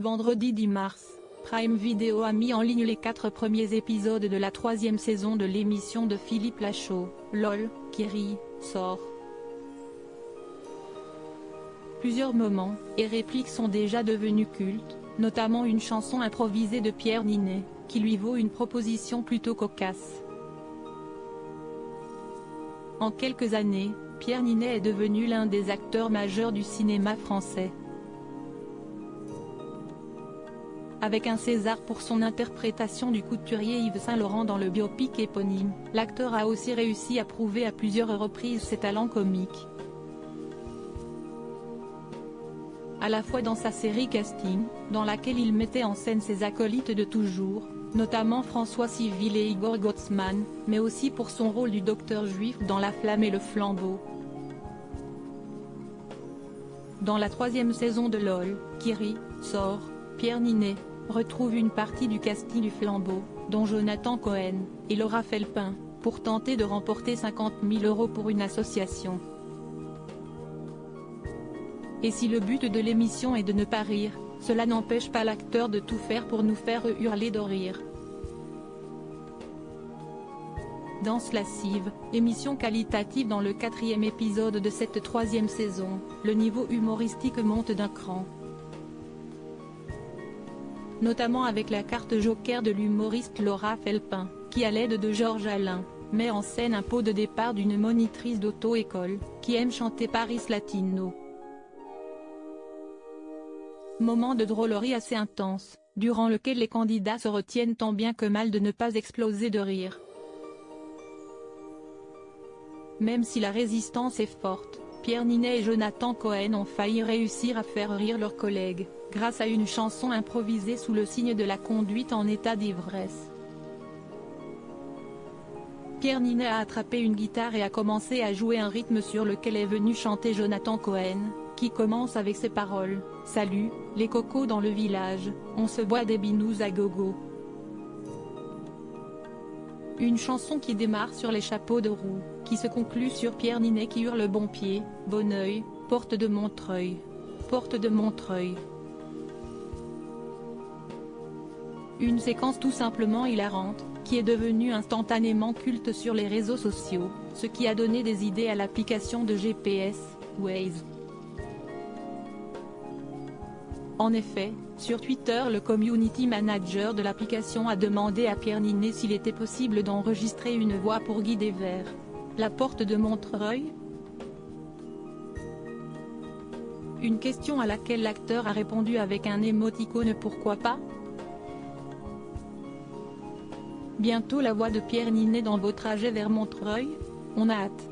Vendredi 10 mars, Prime Video a mis en ligne les 4 premiers épisodes de la 3e saison de l'émission de Philippe Lachaud, LOL, qui rit, sort. Plusieurs moments et répliques sont déjà devenus cultes, notamment une chanson improvisée de Pierre Niney, qui lui vaut une proposition plutôt cocasse. En quelques années, Pierre Niney est devenu l'un des acteurs majeurs du cinéma français. Avec un César pour son interprétation du couturier Yves Saint Laurent dans le biopic éponyme, l'acteur a aussi réussi à prouver à plusieurs reprises ses talents comiques. À la fois dans sa série Casting, dans laquelle il mettait en scène ses acolytes de toujours, notamment François Civil et Igor Gottsman, mais aussi pour son rôle du docteur juif dans La Flamme et le Flambeau. Dans la 3e saison de LOL, qui rit, sort, Pierre Niney retrouve une partie du casting du Flambeau, dont Jonathan Cohen et Laura Felpin, pour tenter de remporter 50 000 € pour une association. Et si le but de l'émission est de ne pas rire, cela n'empêche pas l'acteur de tout faire pour nous faire hurler de rire. Danse lascive, émission qualitative dans le 4e épisode de cette 3e saison, le niveau humoristique monte d'un cran. Notamment avec la carte joker de l'humoriste Laura Felpin, qui à l'aide de Georges Alain, met en scène un pot de départ d'une monitrice d'auto-école, qui aime chanter Paris Latino. Moment de drôlerie assez intense, durant lequel les candidats se retiennent tant bien que mal de ne pas exploser de rire. Même si la résistance est forte, Pierre Niney et Jonathan Cohen ont failli réussir à faire rire leurs collègues, grâce à une chanson improvisée sous le signe de la conduite en état d'ivresse. Pierre Niney a attrapé une guitare et a commencé à jouer un rythme sur lequel est venu chanter Jonathan Cohen, qui commence avec ces paroles: « Salut, les cocos dans le village, on se boit des binous à gogo ». Une chanson qui démarre sur les chapeaux de roue, qui se conclut sur Pierre Niney qui hurle bon pied, bon oeil, porte de Montreuil. Porte de Montreuil. Une séquence tout simplement hilarante, qui est devenue instantanément culte sur les réseaux sociaux, ce qui a donné des idées à l'application de GPS, Waze. En effet, sur Twitter le community manager de l'application a demandé à Pierre Niney s'il était possible d'enregistrer une voix pour guider vers la porte de Montreuil. Une question à laquelle l'acteur a répondu avec un émoticône pourquoi pas. Bientôt la voix de Pierre Niney dans vos trajets vers Montreuil, on a hâte.